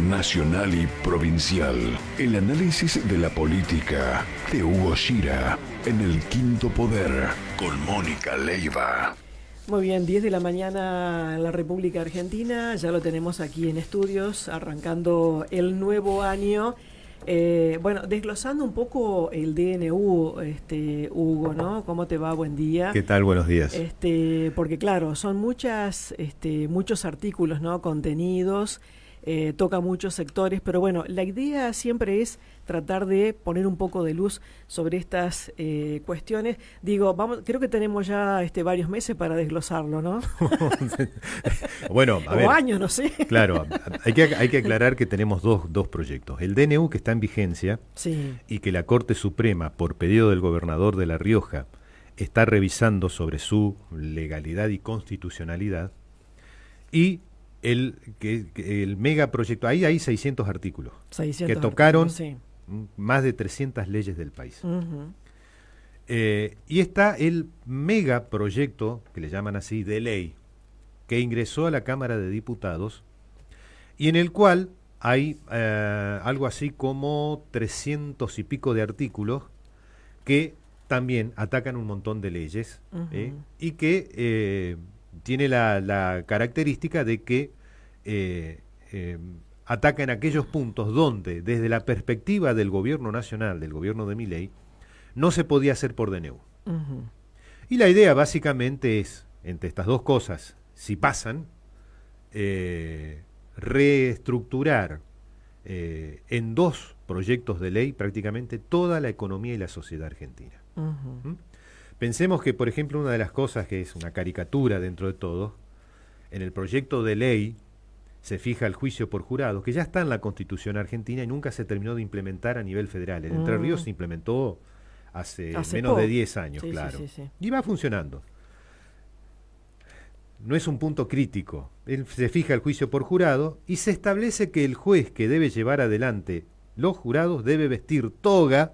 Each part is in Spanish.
nacional y provincial. El análisis de la política de Hugo Shira en El Quinto Poder con Mónica Leiva. Muy bien, 10 de la mañana en la República Argentina, ya lo tenemos aquí en estudios, arrancando el nuevo año. Desglosando un poco el DNU, Hugo, ¿no? ¿Cómo te va? Buen día. ¿Qué tal? Buenos días. Porque claro, son muchos artículos, ¿no? Contenidos, toca muchos sectores, pero bueno, la idea siempre es tratar de poner un poco de luz sobre estas cuestiones. Digo, creo que tenemos ya varios meses para desglosarlo, ¿no? Bueno, a ver, o años, no sé. Claro, hay que aclarar que tenemos dos proyectos. El DNU, que está en vigencia, sí, y que la Corte Suprema, por pedido del gobernador de La Rioja, está revisando sobre su legalidad y constitucionalidad, y el megaproyecto, ahí hay 600 artículos, 600 que tocaron sí. más de 300 leyes del país. Uh-huh. Y está el megaproyecto, que le llaman así, de ley, que ingresó a la Cámara de Diputados y en el cual hay algo así como 300 y pico de artículos que también atacan un montón de leyes. Uh-huh. Y que tiene la característica de que atacan aquellos puntos donde, desde la perspectiva del gobierno nacional, del gobierno de Milei, no se podía hacer por DNU. Uh-huh. Y la idea básicamente es, entre estas dos cosas, si pasan, reestructurar en dos proyectos de ley prácticamente toda la economía y la sociedad argentina. Uh-huh. Pensemos que, por ejemplo, una de las cosas que es una caricatura dentro de todo, en el proyecto de ley se fija el juicio por jurado, que ya está en la Constitución argentina y nunca se terminó de implementar a nivel federal. En Entre Ríos se implementó hace menos de 10 años, sí, claro. Sí. Y va funcionando. No es un punto crítico. Se fija el juicio por jurado y se establece que el juez que debe llevar adelante los jurados debe vestir toga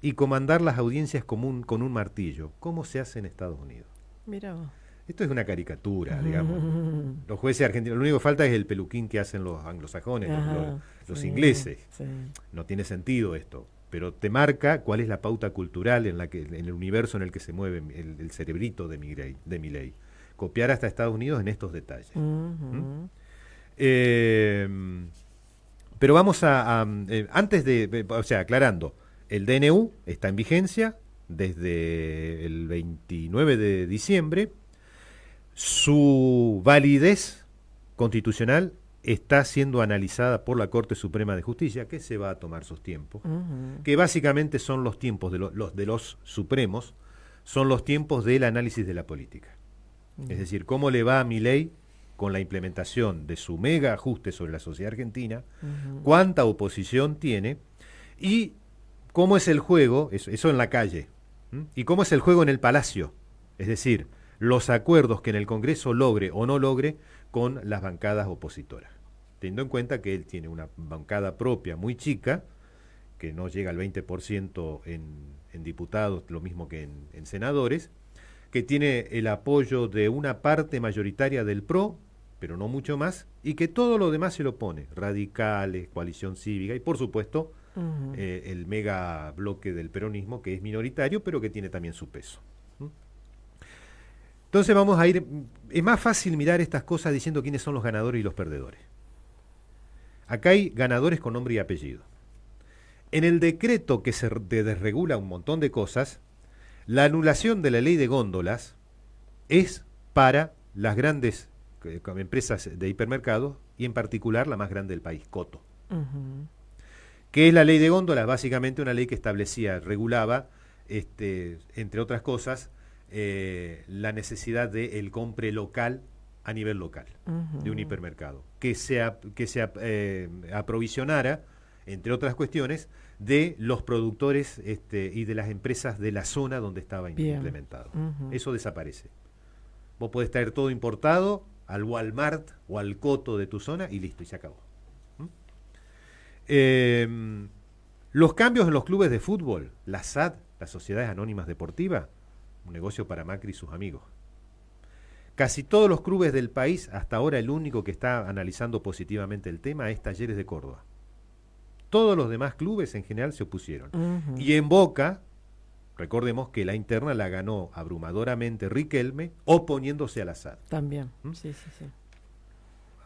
y comandar las audiencias con un martillo. ¿Cómo se hace en Estados Unidos? Mira. Esto es una caricatura, digamos. Los jueces argentinos, lo único que falta es el peluquín que hacen los anglosajones, los ingleses. Sí. No tiene sentido esto, pero te marca cuál es la pauta cultural en el universo en el que se mueve el cerebrito de Milei. Copiar hasta Estados Unidos en estos detalles. Uh-huh. Pero vamos aclarando, el DNU está en vigencia desde el 29 de diciembre. Su validez constitucional está siendo analizada por la Corte Suprema de Justicia, que se va a tomar sus tiempos, uh-huh. Que básicamente son los tiempos de los supremos, son los tiempos del análisis de la política. Uh-huh. Es decir, cómo le va a Milei con la implementación de su mega ajuste sobre la sociedad argentina, uh-huh. Cuánta oposición tiene y cómo es el juego, eso en la calle, y cómo es el juego en el Palacio, es decir, los acuerdos que en el Congreso logre o no logre con las bancadas opositoras, teniendo en cuenta que él tiene una bancada propia muy chica, que no llega al 20% en diputados, lo mismo que en senadores, que tiene el apoyo de una parte mayoritaria del PRO, pero no mucho más, y que todo lo demás se lo opone, radicales, coalición cívica y por supuesto uh-huh. El mega bloque del peronismo, que es minoritario, pero que tiene también su peso. Entonces vamos a ir, es más fácil mirar estas cosas diciendo quiénes son los ganadores y los perdedores. Acá hay ganadores con nombre y apellido. En el decreto que se desregula un montón de cosas, la anulación de la ley de góndolas es para las grandes empresas de hipermercados y en particular la más grande del país, Coto. Uh-huh. ¿Qué es la ley de góndolas? Básicamente una ley que regulaba, entre otras cosas, la necesidad del compre local a nivel local, uh-huh. De un hipermercado, que se aprovisionara, entre otras cuestiones, de los productores y de las empresas de la zona donde estaba implementado. Uh-huh. Eso desaparece. Vos podés traer todo importado al Walmart o al Coto de tu zona y listo, y se acabó. Los cambios en los clubes de fútbol, la SAD, las Sociedades Anónimas Deportivas, un negocio para Macri y sus amigos. Casi todos los clubes del país, hasta ahora el único que está analizando positivamente el tema es Talleres de Córdoba. Todos los demás clubes en general se opusieron. Y en Boca, recordemos que la interna la ganó abrumadoramente Riquelme, oponiéndose al Asad. También, sí.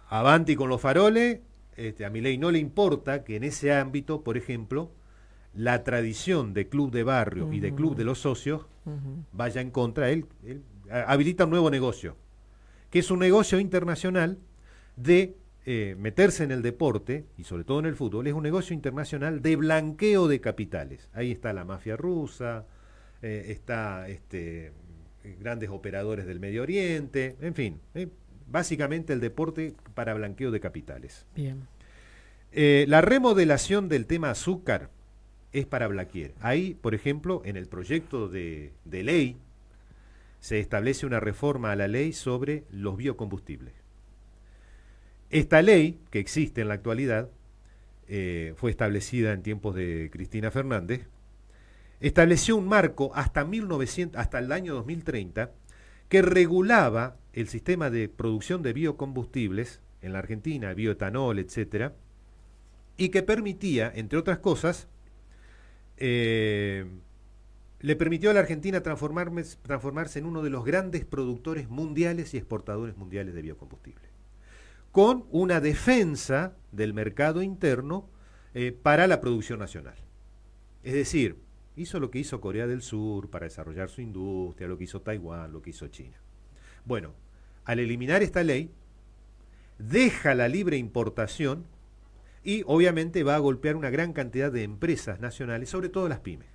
Avanti con los faroles, a Milei no le importa que en ese ámbito, por ejemplo, la tradición de club de barrio y de club de los socios vaya en contra. Él habilita un nuevo negocio, que es un negocio internacional de meterse en el deporte, y sobre todo en el fútbol, es un negocio internacional de blanqueo de capitales. Ahí está la mafia rusa, está grandes operadores del Medio Oriente, en fin, básicamente el deporte para blanqueo de capitales. Bien. La remodelación del tema azúcar es para Blaquier. Ahí, por ejemplo, en el proyecto de ley se establece una reforma a la ley sobre los biocombustibles. Esta ley, que existe en la actualidad, fue establecida en tiempos de Cristina Fernández, estableció un marco hasta el año 2030 que regulaba el sistema de producción de biocombustibles en la Argentina, bioetanol, etcétera, y que permitía, entre otras cosas, le permitió a la Argentina transformarse en uno de los grandes productores mundiales y exportadores mundiales de biocombustible, con una defensa del mercado interno para la producción nacional. Es decir, hizo lo que hizo Corea del Sur para desarrollar su industria, lo que hizo Taiwán, lo que hizo China. Bueno, al eliminar esta ley, deja la libre importación y obviamente va a golpear una gran cantidad de empresas nacionales, sobre todo las pymes.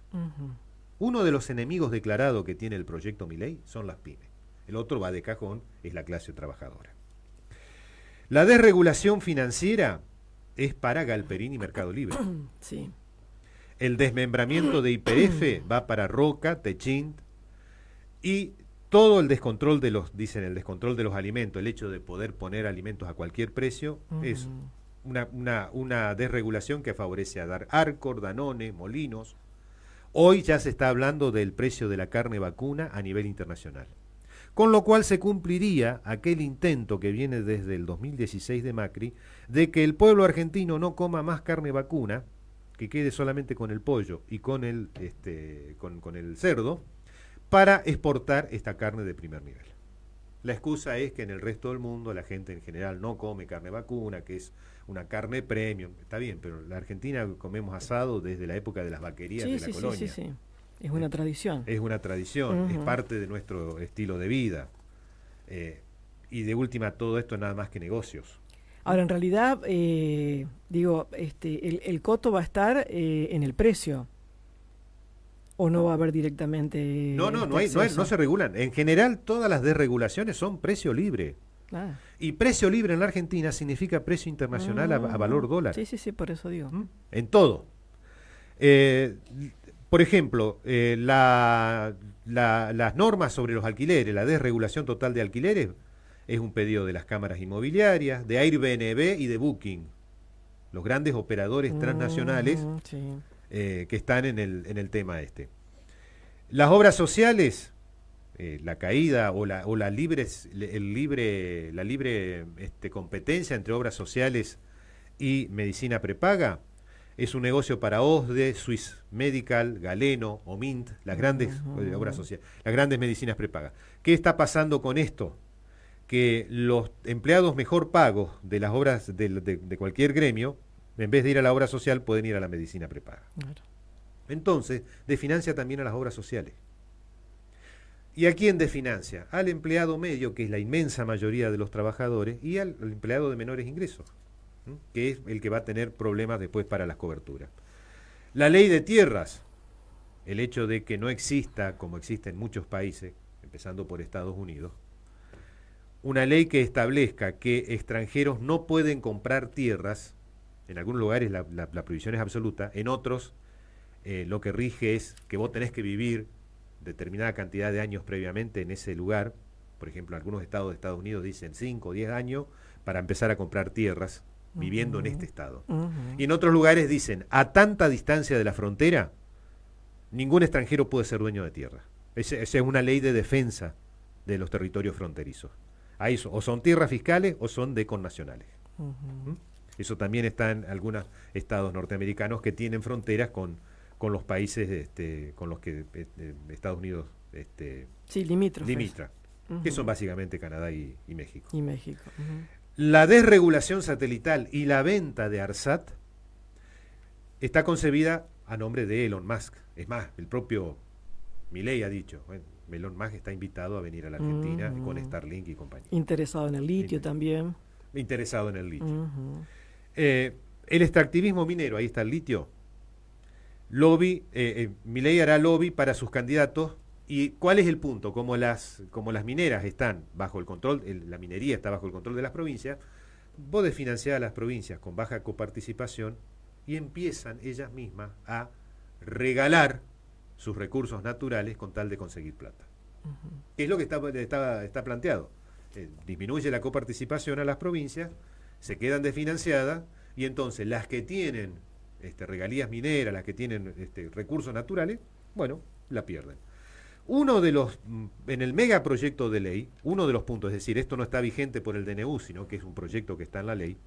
Uno de los enemigos declarados que tiene el proyecto Milei son las pymes. El otro va de cajón, es la clase trabajadora. La desregulación financiera es para Galperín y Mercado Libre. Sí. El desmembramiento de YPF va para Roca, Techint, y todo el descontrol de los alimentos, el hecho de poder poner alimentos a cualquier precio, es una desregulación que favorece a dar Arcor, Danone, Molinos. Hoy ya se está hablando del precio de la carne vacuna a nivel internacional. Con lo cual se cumpliría aquel intento que viene desde el 2016 de Macri, de que el pueblo argentino no coma más carne vacuna, que quede solamente con el pollo y con el cerdo, para exportar esta carne de primer nivel. La excusa es que en el resto del mundo la gente en general no come carne vacuna, que es una carne premium. Está bien, pero en la Argentina comemos asado desde la época de las vaquerías de la colonia. Sí. Es una tradición. Es una tradición, es parte de nuestro estilo de vida. Y de última, todo esto nada más que negocios. Ahora, en realidad, el coto va a estar en el precio. ¿O no va a haber directamente? No se regulan. En general, todas las desregulaciones son precio libre. Ah. Y precio libre en la Argentina significa precio internacional a valor dólar. Sí, por eso digo. En todo. Por ejemplo, las normas sobre los alquileres, la desregulación total de alquileres, es un pedido de las cámaras inmobiliarias, de Airbnb y de Booking, los grandes operadores transnacionales que están en el tema este. Las obras sociales, la caída o la libre competencia entre obras sociales y medicina prepaga, es un negocio para OSDE, Swiss Medical, Galeno, Omint, las grandes obras sociales, las grandes medicinas prepagas. ¿Qué está pasando con esto? Que los empleados mejor pagos de las obras de cualquier gremio, en vez de ir a la obra social, pueden ir a la medicina prepaga. Claro. Entonces, desfinancia también a las obras sociales. ¿Y a quién desfinancia? Al empleado medio, que es la inmensa mayoría de los trabajadores, y al empleado de menores ingresos, que es el que va a tener problemas después para las coberturas. La ley de tierras, el hecho de que no exista, como existe en muchos países, empezando por Estados Unidos, una ley que establezca que extranjeros no pueden comprar tierras. En algunos lugares la prohibición es absoluta, en otros lo que rige es que vos tenés que vivir determinada cantidad de años previamente en ese lugar. Por ejemplo, algunos estados de Estados Unidos dicen 5 o 10 años para empezar a comprar tierras viviendo en este estado. Y en otros lugares dicen, a tanta distancia de la frontera, ningún extranjero puede ser dueño de tierra. Esa es una ley de defensa de los territorios fronterizos. Ahí o son tierras fiscales o son de connacionales. Eso también está en algunos estados norteamericanos que tienen fronteras con los países con los que Estados Unidos sí, limítrofes. limita, que son básicamente Canadá y México. Y México. La desregulación satelital y la venta de ARSAT está concebida a nombre de Elon Musk. Es más, el propio Milei ha dicho, bueno, Elon Musk está invitado a venir a la Argentina con Starlink y compañía. Interesado en el litio también. Interesado en el litio. El extractivismo minero, ahí está el litio. Lobby, Milei hará lobby para sus candidatos. ¿Y cuál es el punto? Como las mineras están bajo el control, la minería está bajo el control de las provincias, vos desfinanciás a las provincias con baja coparticipación y empiezan ellas mismas a regalar sus recursos naturales con tal de conseguir plata. ¿Qué es lo que está planteado? Disminuye la coparticipación a las provincias, se quedan desfinanciadas y entonces las que tienen regalías mineras, las que tienen recursos naturales, bueno, la pierden. En el megaproyecto de ley, uno de los puntos, es decir, esto no está vigente por el DNU, sino que es un proyecto que está en la ley,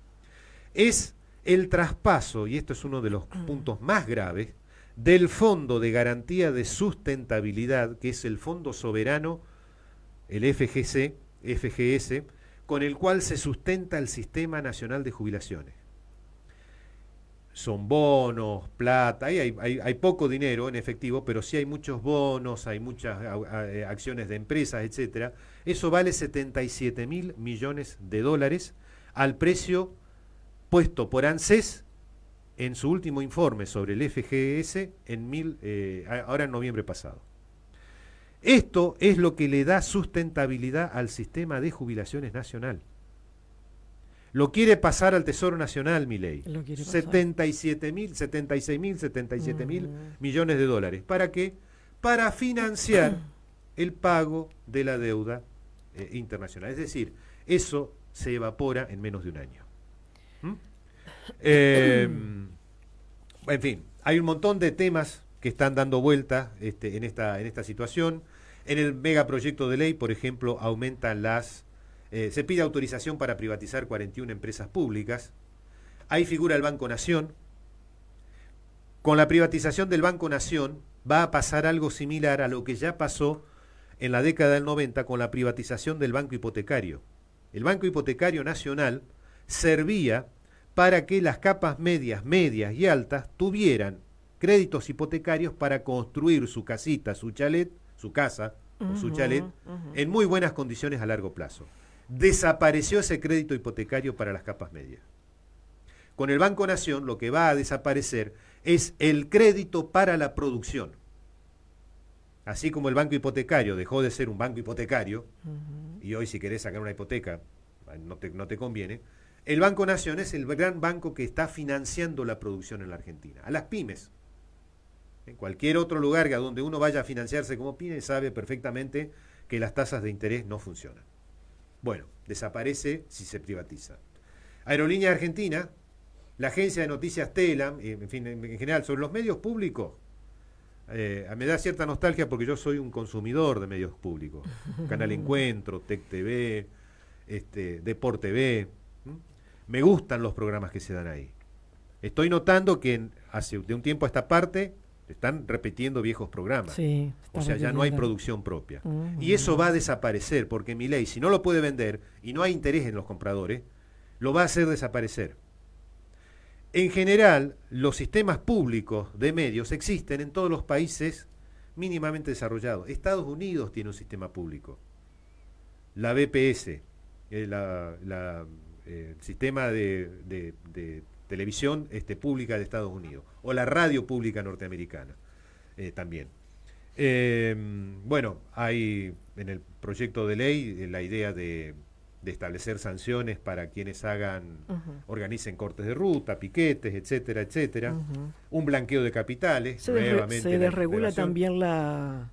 es el traspaso, y esto es uno de los puntos más graves, del Fondo de Garantía de Sustentabilidad, que es el Fondo Soberano, el FGS, con el cual se sustenta el Sistema Nacional de Jubilaciones. Son bonos, plata, hay poco dinero en efectivo, pero sí hay muchos bonos, hay muchas acciones de empresas, etcétera. Eso vale 77.000 millones de dólares al precio puesto por ANSES en su último informe sobre el FGS ahora en noviembre pasado. Esto es lo que le da sustentabilidad al sistema de jubilaciones nacional. Lo quiere pasar al Tesoro Nacional, Milei. 76.000 millones de dólares. ¿Para qué? Para financiar el pago de la deuda internacional. Es decir, eso se evapora en menos de un año. En fin, hay un montón de temas que están dando vuelta en esta situación. En el megaproyecto de ley, por ejemplo, aumentan se pide autorización para privatizar 41 empresas públicas. Ahí figura el Banco Nación. Con la privatización del Banco Nación va a pasar algo similar a lo que ya pasó en la década del 90 con la privatización del Banco Hipotecario. El Banco Hipotecario Nacional servía para que las capas medias y altas tuvieran créditos hipotecarios para construir su casita, su chalet, su casa o su chalet en muy buenas condiciones a largo plazo. Desapareció ese crédito hipotecario para las capas medias. Con el Banco Nación lo que va a desaparecer es el crédito para la producción. Así como el banco hipotecario dejó de ser un banco hipotecario, y hoy si querés sacar una hipoteca no te conviene, el Banco Nación es el gran banco que está financiando la producción en la Argentina. A las pymes. En cualquier otro lugar a donde uno vaya a financiarse como pyme sabe perfectamente que las tasas de interés no funcionan. Bueno, desaparece si se privatiza. Aerolínea Argentina, la agencia de noticias Telam, en fin, en general, sobre los medios públicos, me da cierta nostalgia porque yo soy un consumidor de medios públicos. Canal Encuentro, Tec TV, Deport TV. Me gustan los programas que se dan ahí. Estoy notando que de un tiempo a esta parte están repitiendo viejos programas. Sí, o sea, ya no hay producción propia. Y eso va a desaparecer, porque Milei, si no lo puede vender y no hay interés en los compradores, lo va a hacer desaparecer. En general, los sistemas públicos de medios existen en todos los países mínimamente desarrollados. Estados Unidos tiene un sistema público. La BPS, el sistema de televisión pública de Estados Unidos, o la radio pública norteamericana también. Bueno, hay en el proyecto de ley la idea de establecer sanciones para quienes organicen cortes de ruta, piquetes, etcétera, etcétera. Un blanqueo de capitales. Se desregula también las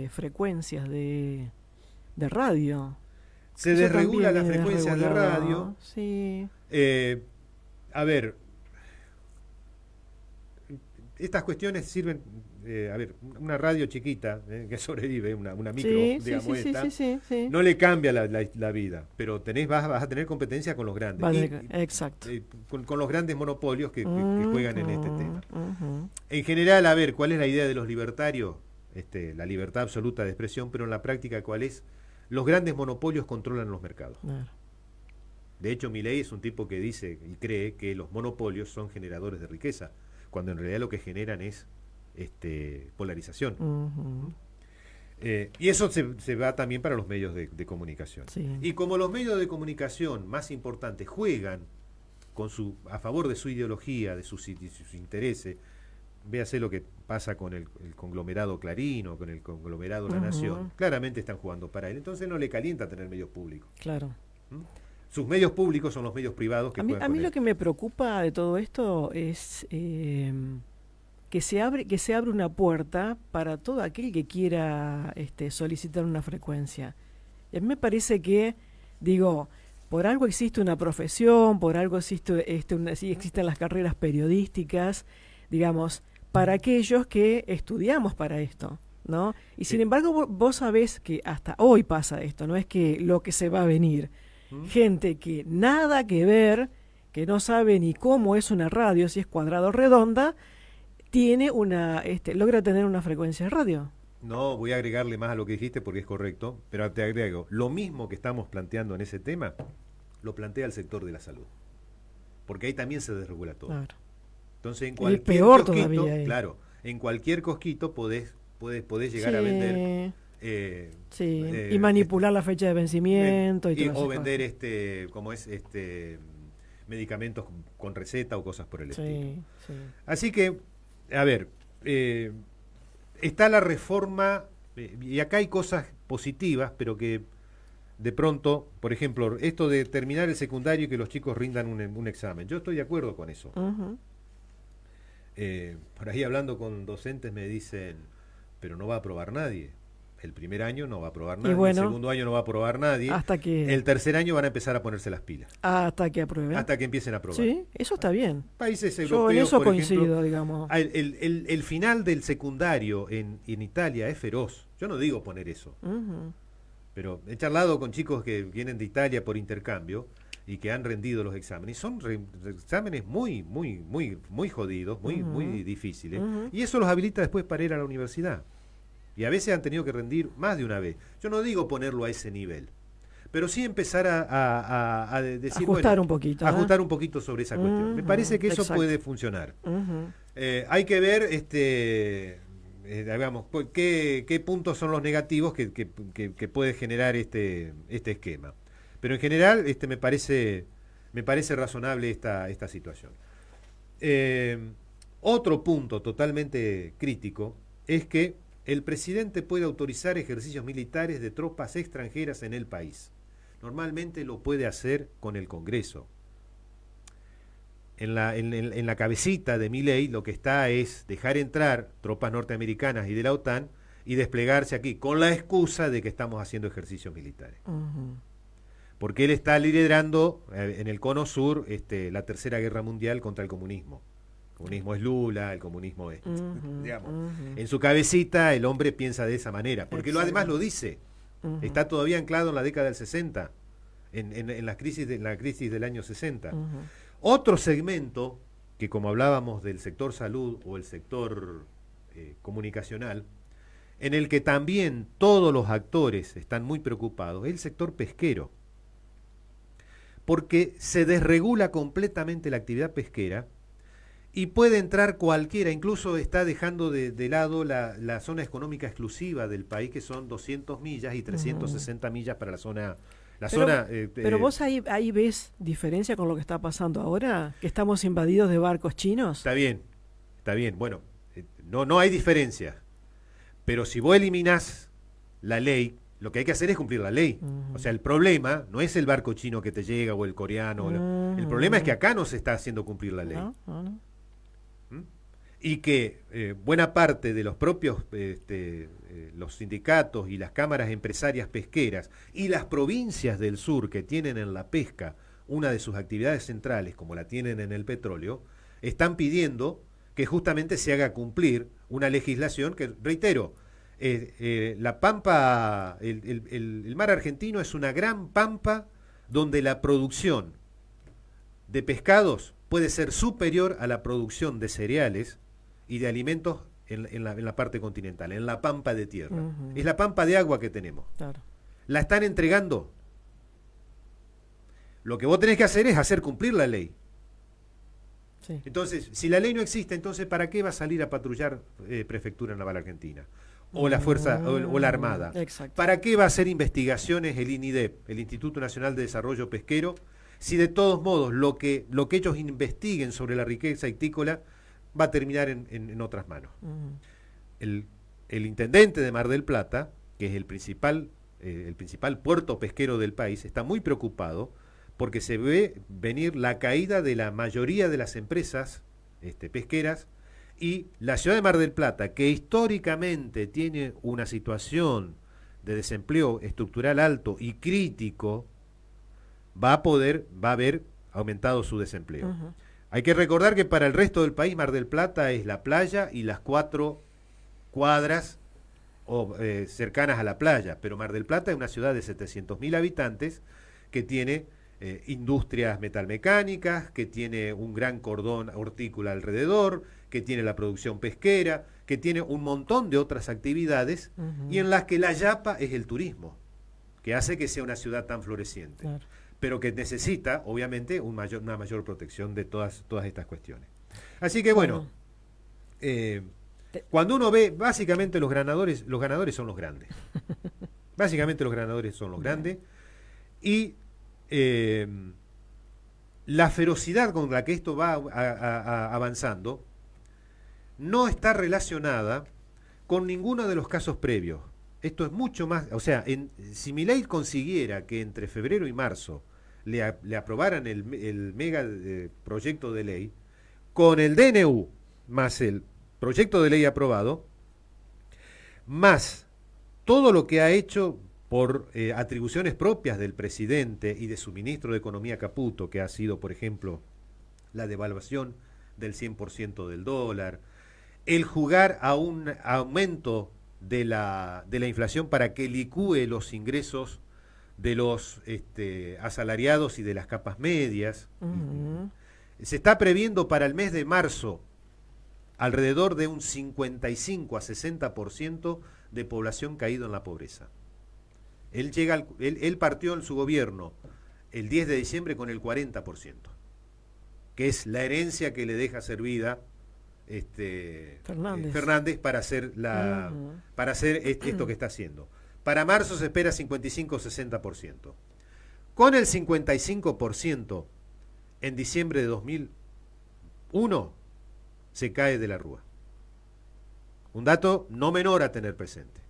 frecuencias de radio. Se desregula las frecuencias de radio. Sí. A ver, estas cuestiones sirven, a ver, una radio chiquita que sobrevive, una micro, Sí, digamos sí, esta, sí. no le cambia la vida, pero vas a tener competencia con los grandes. Exacto. Con los grandes monopolios que juegan en este tema. Ujú. En general, a ver, ¿cuál es la idea de los libertarios? La libertad absoluta de expresión, pero en la práctica, ¿cuál es? Los grandes monopolios controlan los mercados. Claro. De hecho, Milei es un tipo que dice y cree que los monopolios son generadores de riqueza, cuando en realidad lo que generan es polarización. Ujú. Y eso se va también para los medios de comunicación. Sí. Y como los medios de comunicación más importantes juegan a favor de su ideología, de sus intereses, véase lo que pasa con el conglomerado Clarín o con el conglomerado La Nación, claramente están jugando para él. Entonces no le calienta tener medios públicos. Claro. Sus medios públicos son los medios privados que A mí juegan con lo él. que me preocupa de todo esto es que se abre una puerta para todo aquel que quiera solicitar una frecuencia. Y a mí me parece que, digo, por algo existe una profesión, por algo existen las carreras periodísticas, digamos, para aquellos que estudiamos para esto, ¿no? Y sin embargo vos sabés que hasta hoy pasa esto, no es que lo que se va a venir. Gente que nada que ver, que no sabe ni cómo es una radio, si es cuadrado o redonda, logra tener una frecuencia de radio. No, voy a agregarle más a lo que dijiste porque es correcto, pero te agrego, lo mismo que estamos planteando en ese tema, lo plantea el sector de la salud. Porque ahí también se desregula todo. Claro. Entonces, en Y cualquier peor cosquito, todavía, claro, en cualquier cosquito podés llegar a vender. Y manipular la fecha de vencimiento y todo o vender medicamentos con receta o cosas por el estilo. Sí. Así que, a ver, está la reforma, y acá hay cosas positivas, pero que de pronto, por ejemplo, esto de terminar el secundario y que los chicos rindan un examen. Yo estoy de acuerdo con eso. Uh-huh. Por ahí hablando con docentes me dicen, pero no va a aprobar nadie. El primer año no va a aprobar nadie, bueno, el segundo año no va a aprobar nadie, hasta que el tercer año van a empezar a ponerse las pilas. Hasta que aprueben. Hasta que empiecen a aprobar. Sí, eso está bien. Países Yo europeos, en eso por coincido, ejemplo, digamos. el final del secundario en Italia es feroz. Yo no digo poner eso, pero he charlado con chicos que vienen de Italia por intercambio y que han rendido los exámenes. Son exámenes muy jodidos, muy difíciles. Y eso los habilita después para ir a la universidad. Y a veces han tenido que rendir más de una vez. Yo no digo ponerlo a ese nivel, pero sí empezar a decir, ajustar un poquito. Ajustar un poquito sobre esa cuestión. Me parece que eso puede funcionar. Hay que ver, digamos, qué puntos son los negativos que puede generar este esquema. Pero en general me parece razonable esta situación. Otro punto totalmente crítico es que el presidente puede autorizar ejercicios militares de tropas extranjeras en el país. Normalmente lo puede hacer con el Congreso. En la cabecita de Milei lo que está es dejar entrar tropas norteamericanas y de la OTAN y desplegarse aquí con la excusa de que estamos haciendo ejercicios militares. Porque él está liderando en el cono sur la Tercera Guerra Mundial contra el comunismo. El comunismo es Lula, el comunismo es, digamos, en su cabecita el hombre piensa de esa manera, porque además lo dice, está todavía anclado en la década del 60, en la crisis del año 60. Otro segmento, que como hablábamos del sector salud o el sector comunicacional, en el que también todos los actores están muy preocupados, es el sector pesquero, porque se desregula completamente la actividad pesquera, y puede entrar cualquiera, incluso está dejando de lado la zona económica exclusiva del país, que son 200 millas y 360 millas para la zona... Pero vos ahí ves diferencia con lo que está pasando ahora, que estamos invadidos de barcos chinos. Está bien. Bueno, no hay diferencia. Pero si vos eliminás la ley, lo que hay que hacer es cumplir la ley. O sea, el problema no es el barco chino que te llega o el coreano. El problema es que acá no se está haciendo cumplir la ley. No. Y que buena parte de los propios los sindicatos y las cámaras empresarias pesqueras y las provincias del sur que tienen en la pesca una de sus actividades centrales, como la tienen en el petróleo, están pidiendo que justamente se haga cumplir una legislación que, reitero, la pampa, el mar argentino es una gran pampa donde la producción de pescados puede ser superior a la producción de cereales y de alimentos en la parte continental, en la pampa de tierra. Es la pampa de agua que tenemos. Claro. La están entregando. Lo que vos tenés que hacer es hacer cumplir la ley. Sí. Entonces, si la ley no existe, entonces ¿para qué va a salir a patrullar Prefectura Naval Argentina? O la Fuerza, o la Armada. Exacto. ¿Para qué va a hacer investigaciones el INIDEP, el Instituto Nacional de Desarrollo Pesquero, si de todos modos lo que ellos investiguen sobre la riqueza ictícola va a terminar en otras manos? El intendente de Mar del Plata, que es el principal puerto pesquero del país, está muy preocupado porque se ve venir la caída de la mayoría de las empresas pesqueras, y la ciudad de Mar del Plata, que históricamente tiene una situación de desempleo estructural alto y crítico, va a haber aumentado su desempleo. Hay que recordar que para el resto del país Mar del Plata es la playa y las 4 cuadras cercanas a la playa, pero Mar del Plata es una ciudad de 700.000 habitantes que tiene industrias metalmecánicas, que tiene un gran cordón hortícola alrededor, que tiene la producción pesquera, que tiene un montón de otras actividades, y en las que la yapa es el turismo, que hace que sea una ciudad tan floreciente, claro, pero que necesita, obviamente, una mayor protección de todas estas cuestiones. Así que bueno, cuando uno ve, básicamente los ganadores son los grandes. Básicamente los ganadores son los grandes, y la ferocidad con la que esto va avanzando no está relacionada con ninguno de los casos previos. Esto es mucho más, o sea, si Milei consiguiera que entre febrero y marzo le aprobaran el mega proyecto de ley, con el DNU más el proyecto de ley aprobado, más todo lo que ha hecho por atribuciones propias del presidente y de su ministro de Economía Caputo, que ha sido, por ejemplo, la devaluación del 100% del dólar, el jugar a un aumento de la inflación para que licúe los ingresos de los asalariados y de las capas medias. Se está previendo para el mes de marzo alrededor de un 55 a 60% de población caído en la pobreza. Él partió en su gobierno el 10 de diciembre con el 40%, que es la herencia que le deja servida Fernández para hacer esto que está haciendo. Para marzo se espera 55-60%. Con el 55% en diciembre de 2001 se cae de la rúa. Un dato no menor a tener presente.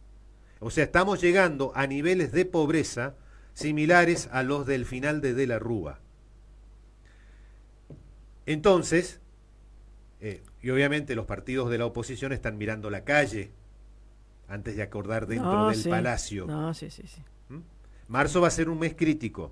O sea, estamos llegando a niveles de pobreza similares a los del final de la Rúa. Entonces, y obviamente los partidos de la oposición están mirando la calle antes de acordar dentro del palacio. Sí. Marzo va a ser un mes crítico.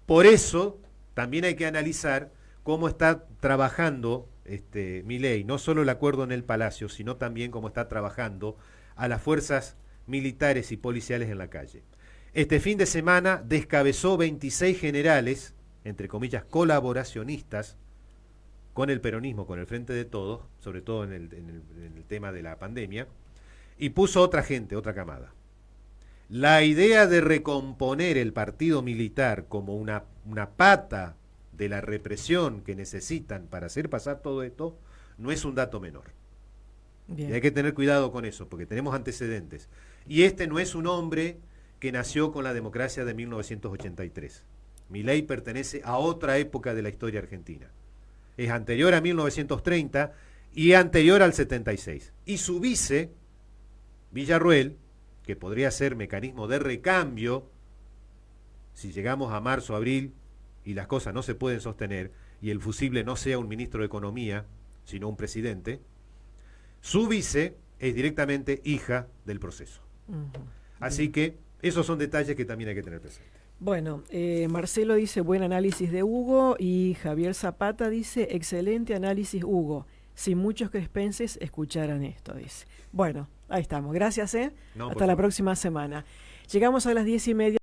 Por eso también hay que analizar cómo está trabajando Milei, no solo el acuerdo en el palacio, sino también cómo está trabajando a las fuerzas militares y policiales en la calle. Este fin de semana descabezó 26 generales, entre comillas, colaboracionistas con el peronismo, con el Frente de Todos, sobre todo en el tema de la pandemia, y puso otra gente, otra camada. La idea de recomponer el partido militar como una pata de la represión que necesitan para hacer pasar todo esto no es un dato menor. Bien. Y hay que tener cuidado con eso, porque tenemos antecedentes. Y no es un hombre que nació con la democracia de 1983. Milei pertenece a otra época de la historia argentina. Es anterior a 1930 y anterior al 76. Y su vice, Villarruel, que podría ser mecanismo de recambio, si llegamos a marzo, abril, y las cosas no se pueden sostener, y el fusible no sea un ministro de Economía, sino un presidente, su vice es directamente hija del proceso. Así que esos son detalles que también hay que tener presente. Bueno, Marcelo dice buen análisis de Hugo, y Javier Zapata dice excelente análisis Hugo. si muchos crespenses escucharan esto, dice. Bueno, ahí estamos. Gracias, No, Hasta la próxima semana. Llegamos a las 10:30.